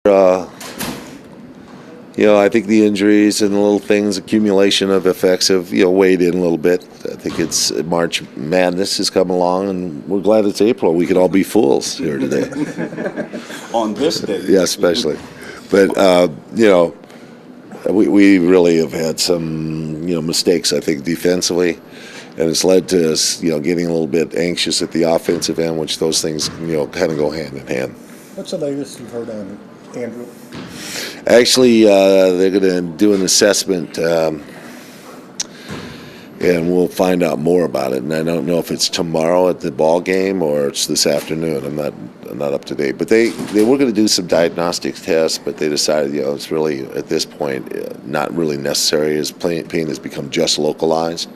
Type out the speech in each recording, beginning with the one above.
Uh, I think the injuries and the little things, accumulation of effects have, weighed in a little bit. I think it's March Madness has come along, and we're glad it's April. We could all be fools here today. On this day. Yeah, especially. But, we really have had some, mistakes, I think, defensively. And it's led to us, getting a little bit anxious at the offensive end, which those things, kind of go hand in hand. What's the latest you've heard on Andrew? Actually, they're going to do an assessment, and we'll find out more about it. And I don't know if it's tomorrow at the ball game or it's this afternoon. I'm not up to date. But they were going to do some diagnostic tests, but they decided, it's really at this point not really necessary, as pain has become just localized.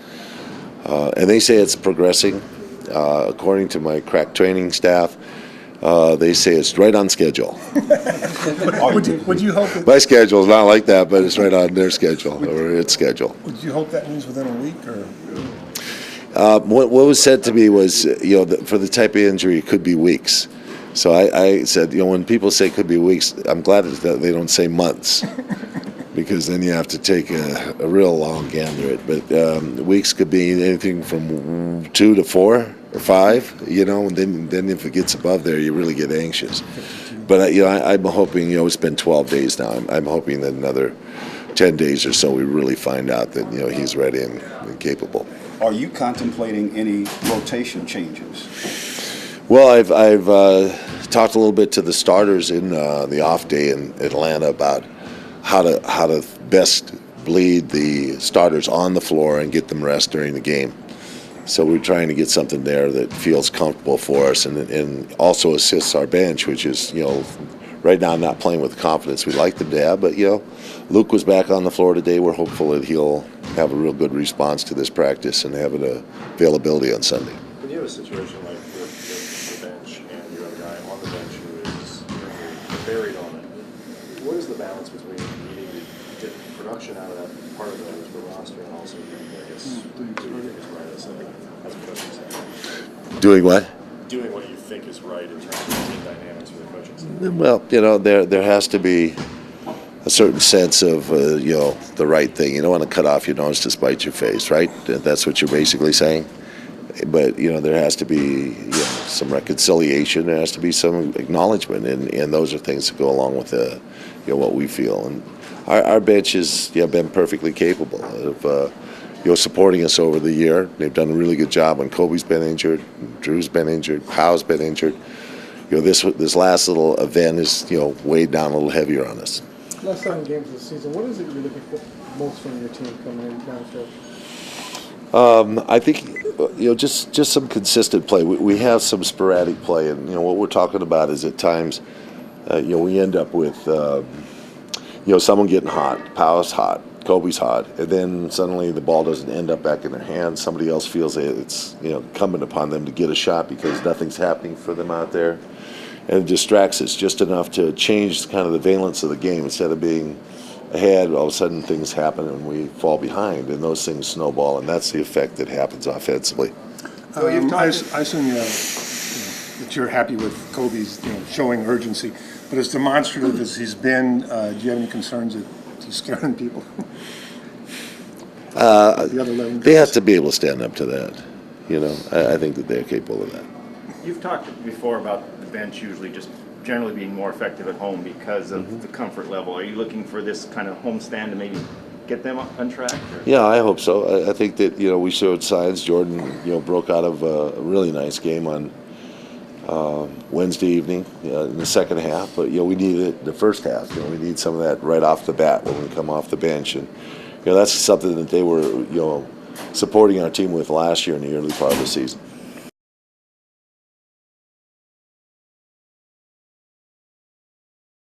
And they say it's progressing. According to my crack training staff, they say it's right on schedule. Would you hope that, My schedule is not like that, but it's right on their schedule, or its schedule. would you hope that means within a week, or? What was said to me was, for the type of injury, it could be weeks. So I said, when people say it could be weeks, I'm glad that they don't say months, because then you have to take a real long gander at it. But weeks could be anything from 2 to 4 or 5, and then if it gets above there, you really get anxious. But I'm hoping, it's been 12 days now. I'm hoping that another 10 days or so we really find out that he's ready and capable. Are you contemplating any rotation changes? Well, I've talked a little bit to the starters in the off day in Atlanta about how to best bleed the starters on the floor and get them rest during the game. So we're trying to get something there that feels comfortable for us and also assists our bench, which is, right now not playing with the confidence we'd like them to have. But, Luke was back on the floor today. We're hopeful that he'll have a real good response to this practice and have an availability on Sunday. When you have a situation like the bench and you have a guy on the bench who is buried on it, what is the balance between needing to get production out of that part of the roster and also, I guess, do you think is right? That's what coaching saying. Doing what? Doing what you think is right in terms of team dynamics for the coaching staff. Well, there has to be a certain sense of, the right thing. You don't want to cut off your nose to spite your face, right? That's what you're basically saying. But, there has to be some reconciliation. There has to be some acknowledgement, and those are things that go along with what we feel. And our bench has been perfectly capable of supporting us over the year. They've done a really good job when Kobe's been injured, Drew's been injured, Powell's been injured. This last little event is weighed down a little heavier on us. Last 7 games of the season, what is it you're looking for most from your team coming in down the stretch? I think just some consistent play. We have some sporadic play, and what we're talking about is at times we end up with someone getting hot, Powell's hot, Kobe's hot, and then suddenly the ball doesn't end up back in their hands. Somebody else feels it's incumbent upon them to get a shot because nothing's happening for them out there, and it distracts us just enough to change kind of the valence of the game. Instead of being ahead, all of a sudden things happen and we fall behind, and those things snowball, and that's the effect that happens offensively. I assume that you're happy with Kobe's showing urgency, but as demonstrative as he's been, do you have any concerns that he's scaring people? The other 11 They have guys? to be able to stand up to that. I think that they're capable of that. You've talked before about the bench usually just generally being more effective at home because of the comfort level. Are you looking for this kind of home stand to maybe get them on track? Or? Yeah, I hope so. I think that we showed signs. Jordan broke out of a really nice game on Wednesday evening in the second half, but we needed it in the first half. We need some of that right off the bat when we come off the bench, and that's something that they were supporting our team with last year in the early part of the season.